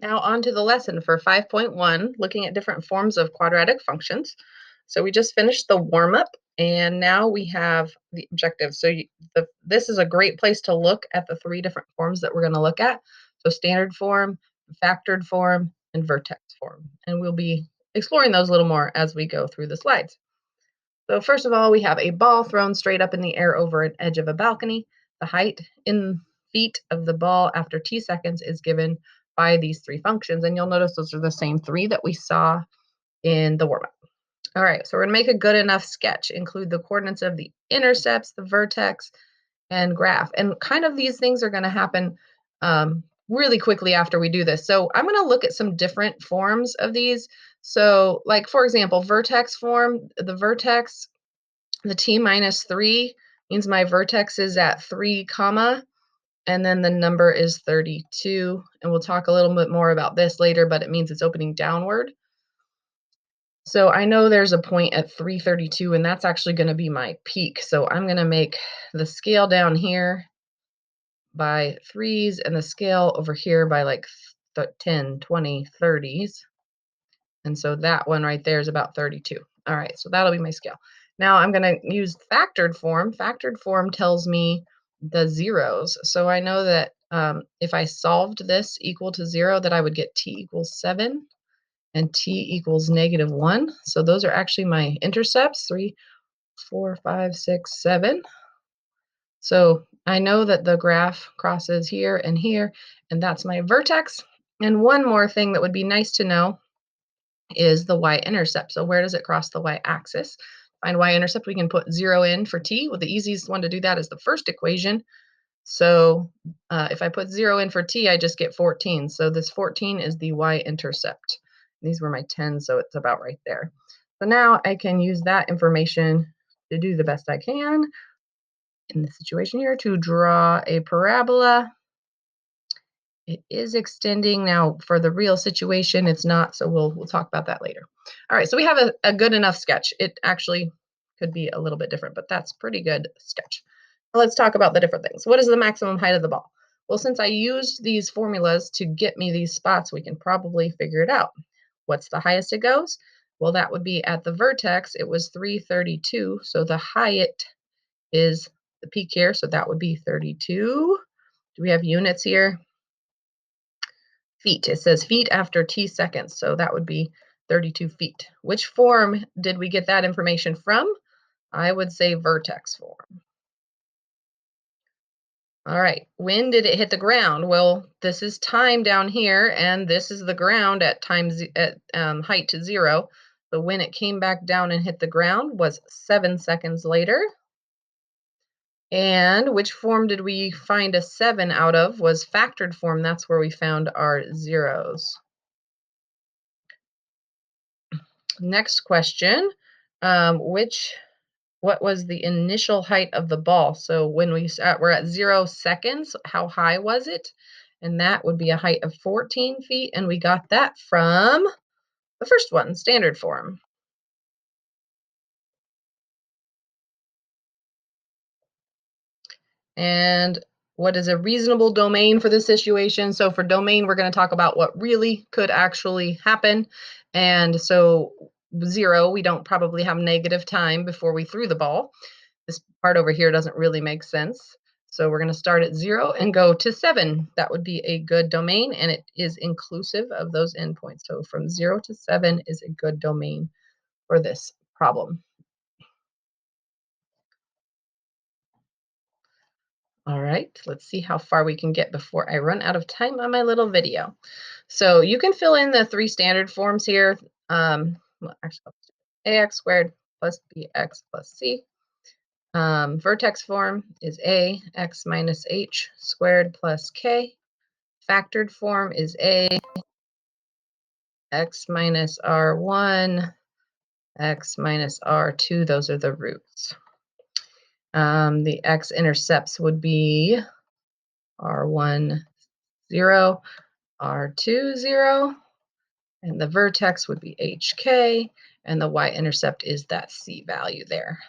Now on to the lesson for 5.1, looking at different forms of quadratic functions. So we just finished the warm-up, and now we have the objective. So this is a great place to look at the three different forms that we're going to look at. So standard form, factored form, and vertex form. And we'll be exploring those a little more as we go through the slides. So first of all, we have a ball thrown straight up in the air over an edge of a balcony. The height in feet of the ball after t seconds is given by these three functions. And you'll notice those are the same three that we saw in the warm-up. All right, so we're going to make a good enough sketch. Include the coordinates of the intercepts, the vertex, and graph. And kind of these things are going to happen really quickly after we do this. So I'm going to look at some different forms of these. So like, for example, vertex form, the vertex, the t minus 3 means my vertex is at 3 comma, and then the number is 32. And we'll talk a little bit more about this later, but it means it's opening downward. So I know there's a point at 332, and that's actually going to be my peak. So I'm going to make the scale down here by 3s and the scale over here by like 10, 20, 30s. And so that one right there is about 32. All right, so that'll be my scale. Now I'm going to use factored form. Factored form tells me the zeros. So I know that if I solved this equal to 0, that I would get t equals 7 and t equals -1. So those are actually my intercepts, 3, 4, 5, 6, 7. So I know that the graph crosses here, and that's my vertex. And one more thing that would be nice to know is the y-intercept. So where does it cross the y-axis? Find y-intercept, we can put 0 in for t. Well, the easiest one to do that is the first equation. So if I put 0 in for t, I just get 14. So this 14 is the y-intercept. These were my 10, so it's about right there. So now I can use that information to do the best I can in this situation here to draw a parabola. It is extending. Now for the real situation, it's not, so we'll talk about that later. All right, so we have a good enough sketch. It actually could be a little bit different, but that's pretty good sketch. Now let's talk about the different things. What is the maximum height of the ball? Well, since I used these formulas to get me these spots, we can probably figure it out. What's the highest it goes? Well, that would be at the vertex. It was 332, so the height is the peak here, so that would be 32. Do we have units here? Feet. It says feet after t seconds, so that would be 32 feet. Which form did we get that information from? I would say vertex form. All right, when did it hit the ground? Well, this is time down here, and this is the ground at height to 0. So when it came back down and hit the ground was 7 seconds later. And which form did we find a 7 out of? Was factored form. That's where we found our zeros. Next question, what was the initial height of the ball? So when we're at 0 seconds, how high was it? And that would be a height of 14 feet, and we got that from the first one, standard form. And what is a reasonable domain for this situation? So for domain, we're going to talk about what really could actually happen. And so 0, we don't probably have negative time before we threw the ball. This part over here doesn't really make sense. So we're going to start at 0 and go to 7. That would be a good domain, and it is inclusive of those endpoints. So from 0 to 7 is a good domain for this problem. All right, let's see how far we can get before I run out of time on my little video. So you can fill in the 3 standard forms here. Well, actually, ax squared plus bx plus c. Vertex form is a x minus h squared plus k. Factored form is a x minus r1, x minus r2. Those are the roots. The x-intercepts would be r1, 0, r2, 0, and the vertex would be hk, and the y-intercept is that c value there.